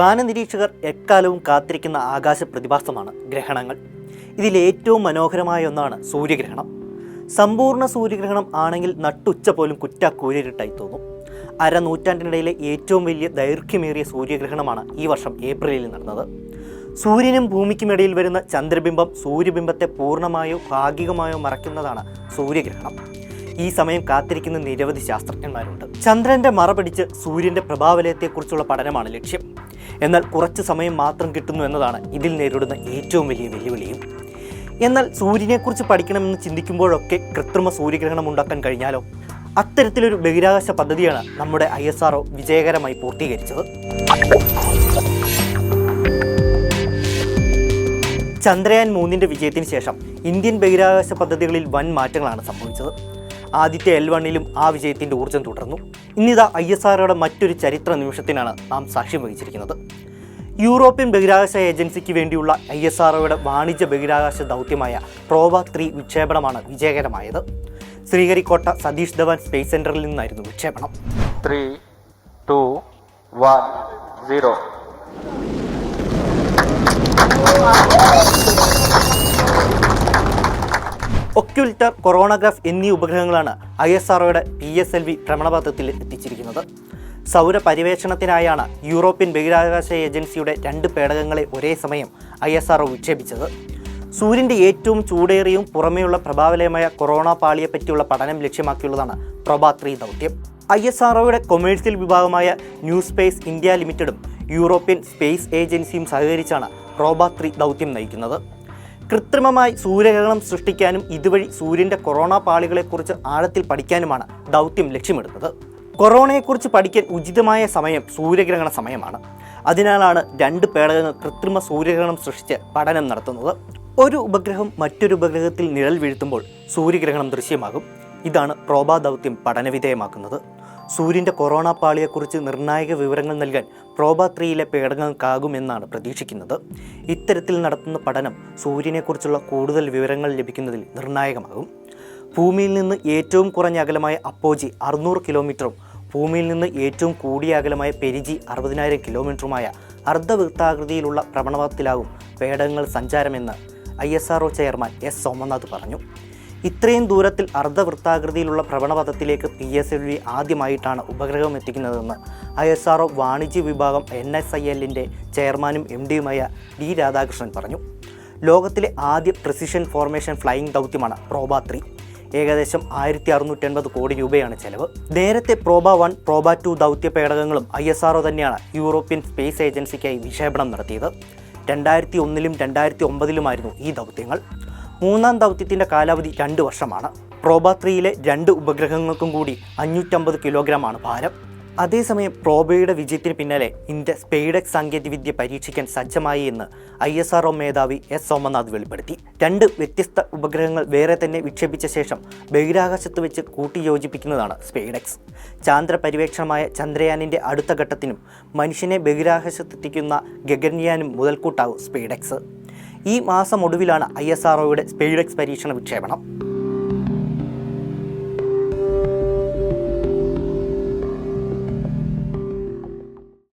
വാനനിരീക്ഷകർ എക്കാലവും കാത്തിരിക്കുന്ന ആകാശ പ്രതിഭാസമാണ് ഗ്രഹണങ്ങൾ. ഇതിലേറ്റവും മനോഹരമായ ഒന്നാണ് സൂര്യഗ്രഹണം. സമ്പൂർണ്ണ സൂര്യഗ്രഹണം ആണെങ്കിൽ നട്ടുച്ച പോലും കുറ്റാക്കൂരിട്ടായി തോന്നും. അരനൂറ്റാണ്ടിനിടയിലെ ഏറ്റവും വലിയ ദൈർഘ്യമേറിയ സൂര്യഗ്രഹണമാണ് ഈ വർഷം ഏപ്രിലിൽ നടന്നത്. സൂര്യനും ഭൂമിക്കുമിടയിൽ വരുന്ന ചന്ദ്രബിംബം സൂര്യബിംബത്തെ പൂർണ്ണമായോ ഭാഗികമായോ മറയ്ക്കുന്നതാണ് സൂര്യഗ്രഹണം. ഈ സമയം കാത്തിരിക്കുന്ന നിരവധി ശാസ്ത്രജ്ഞന്മാരുണ്ട്. ചന്ദ്രന്റെ മറ പിടിച്ച് സൂര്യന്റെ പ്രഭാവലയത്തെക്കുറിച്ചുള്ള പഠനമാണ് ലക്ഷ്യം. എന്നാൽ കുറച്ച് സമയം മാത്രം കിട്ടുന്നു എന്നതാണ് ഇതിൽ നേരിടുന്ന ഏറ്റവും വലിയ വെല്ലുവിളിയും. എന്നാൽ സൂര്യനെക്കുറിച്ച് പഠിക്കണമെന്ന് ചിന്തിക്കുമ്പോഴൊക്കെ കൃത്രിമ സൂര്യഗ്രഹണം ഉണ്ടാക്കാൻ കഴിഞ്ഞാലോ? അത്തരത്തിലൊരു ബഹിരാകാശ പദ്ധതിയാണ് നമ്മുടെ ISRO വിജയകരമായി പൂർത്തീകരിച്ചത്. ചന്ദ്രയാൻ 3ന്റെ വിജയത്തിന് ശേഷം ഇന്ത്യൻ ബഹിരാകാശ പദ്ധതികളിൽ വൻ മാറ്റങ്ങളാണ് സംഭവിച്ചത്. ആദ്യത്തെ L1ലും ആ വിജയത്തിൻ്റെ ഊർജ്ജം തുടർന്നു. ഇന്നിതാ ISROയുടെ മറ്റൊരു ചരിത്ര നിമിഷത്തിനാണ് നാം സാക്ഷ്യം വഹിച്ചിരിക്കുന്നത്. യൂറോപ്യൻ ബഹിരാകാശ ഏജൻസിക്ക് വേണ്ടിയുള്ള ISROയുടെ വാണിജ്യ ബഹിരാകാശ ദൗത്യമായ പ്രോബ 3 വിക്ഷേപണമാണ് വിജയകരമായത്. ശ്രീഹരിക്കോട്ട സതീഷ് ധവാൻ സ്പേസ് സെന്ററിൽ നിന്നായിരുന്നു വിക്ഷേപണം. 3, 2, 1, 0. ഒക്യുൽറ്റർ, കൊറോണഗ്രാഫ് എന്നീ ഉപഗ്രഹങ്ങളാണ് ISROയുടെ PSLV ഭ്രമണപഥത്തിൽ എത്തിച്ചിരിക്കുന്നത്. സൗര പര്യവേക്ഷണത്തിനായാണ് യൂറോപ്യൻ ബഹിരാകാശ ഏജൻസിയുടെ 2 പേടകങ്ങളെ ഒരേ സമയം ISRO വിക്ഷേപിച്ചത്. സൂര്യൻ്റെ ഏറ്റവും ചൂടേറിയവും പുറമേയുള്ള പ്രഭാവലയമായ കൊറോണ പാളിയെപ്പറ്റിയുള്ള പഠനം ലക്ഷ്യമാക്കിയുള്ളതാണ് പ്രോബ 3 ദൗത്യം. ISROയുടെ കൊമേഴ്സ്യൽ വിഭാഗമായ ന്യൂ സ്പേസ് ഇന്ത്യ ലിമിറ്റഡും യൂറോപ്യൻ സ്പേസ് ഏജൻസിയും സഹകരിച്ചാണ് പ്രോബ 3 ദൗത്യം നയിക്കുന്നത്. കൃത്രിമമായി സൂര്യഗ്രഹണം സൃഷ്ടിക്കാനും ഇതുവഴി സൂര്യൻ്റെ കൊറോണ പാളികളെക്കുറിച്ച് ആഴത്തിൽ പഠിക്കാനുമാണ് ദൗത്യം ലക്ഷ്യമിടുന്നത്. കൊറോണയെക്കുറിച്ച് പഠിക്കാൻ ഉചിതമായ സമയം സൂര്യഗ്രഹണ സമയമാണ്. അതിനാലാണ് 2 പേടകങ്ങൾ കൃത്രിമ സൂര്യഗ്രഹണം സൃഷ്ടിച്ച് പഠനം നടത്തുന്നത്. ഒരു ഉപഗ്രഹം മറ്റൊരു ഉപഗ്രഹത്തിൽ നിഴൽ വീഴ്ത്തുമ്പോൾ സൂര്യഗ്രഹണം ദൃശ്യമാകും. ഇതാണ് പ്രോബ ദൗത്യം പഠനവിധേയമാക്കുന്നത്. സൂര്യൻ്റെ കൊറോണ പാളിയെക്കുറിച്ച് നിർണായക വിവരങ്ങൾ നൽകാൻ പ്രോബ 3ലെ പേടകങ്ങൾക്കാകുമെന്നാണ് പ്രതീക്ഷിക്കുന്നത്. ഇത്തരത്തിൽ നടത്തുന്ന പഠനം സൂര്യനെക്കുറിച്ചുള്ള കൂടുതൽ വിവരങ്ങൾ ലഭിക്കുന്നതിൽ നിർണായകമാകും. ഭൂമിയിൽ നിന്ന് ഏറ്റവും കുറഞ്ഞ അകലമായ അപ്പോജി 600 കിലോമീറ്ററും ഭൂമിയിൽ നിന്ന് ഏറ്റവും കൂടിയ അകലമായ പെരിജി 60,000 കിലോമീറ്ററുമായ അർദ്ധവൃത്താകൃതിയിലുള്ള ഭ്രമണപഥത്തിലാകും പേടകങ്ങൾ സഞ്ചാരമെന്ന് ISRO ചെയർമാൻ S. സോമനാഥ് പറഞ്ഞു. ഇത്രയും ദൂരത്തിൽ അർദ്ധവൃത്താകൃതിയിലുള്ള ഭ്രമണപഥത്തിലേക്ക് PSLV ആദ്യമായിട്ടാണ് ഉപഗ്രഹം എത്തിക്കുന്നതെന്ന് ISRO വാണിജ്യ വിഭാഗം NSILൻ്റെ ചെയർമാനും MDയുമായ D. രാധാകൃഷ്ണൻ പറഞ്ഞു. ലോകത്തിലെ ആദ്യ പ്രിസിഷൻ ഫോർമേഷൻ ഫ്ലൈയിങ് ദൗത്യമാണ് പ്രോബ 3. ഏകദേശം 1680 കോടി രൂപയാണ് ചെലവ്. നേരത്തെ പ്രോബ 1, പ്രോബ 2 ദൗത്യ പേടകങ്ങളും ISRO തന്നെയാണ് യൂറോപ്യൻ സ്പേസ് ഏജൻസിക്കായി വിക്ഷേപണം നടത്തിയത്. 2001ലും 2009ലുമായിരുന്നു ഈ ദൗത്യങ്ങൾ. 3ാം ദൗത്യത്തിൻ്റെ കാലാവധി 2 വർഷമാണ്. പ്രോബ 3ലെ 2 ഉപഗ്രഹങ്ങൾക്കും കൂടി 550 കിലോഗ്രാമാണ് ഭാരം. അതേസമയം പ്രോബയുടെ വിജയത്തിന് പിന്നാലെ ഇന്ത്യ സ്പെയ്ഡെക്സ് സാങ്കേതികവിദ്യ പരീക്ഷിക്കാൻ സജ്ജമായി എന്ന് ISRO മേധാവി S. സോമനാഥ് വെളിപ്പെടുത്തി. 2 വ്യത്യസ്ത ഉപഗ്രഹങ്ങൾ വേറെ തന്നെ വിക്ഷേപിച്ച ശേഷം ബഹിരാകാശത്ത് വെച്ച് കൂട്ടിയോജിപ്പിക്കുന്നതാണ് സ്പെയ്ഡെക്സ്. ചാന്ദ്ര പര്യവേക്ഷണമായ ചന്ദ്രയാനിൻ്റെ അടുത്ത ഘട്ടത്തിനും മനുഷ്യനെ ബഹിരാകാശത്തെത്തിക്കുന്ന ഗഗൻയാനും മുതൽക്കൂട്ടാവും സ്പെയ്ഡെക്സ്. ഈ മാസം ഒടുവിലാണ് ISROയുടെ സ്പെയ്ഡെക്സ് പരീക്ഷണ വിക്ഷേപണം.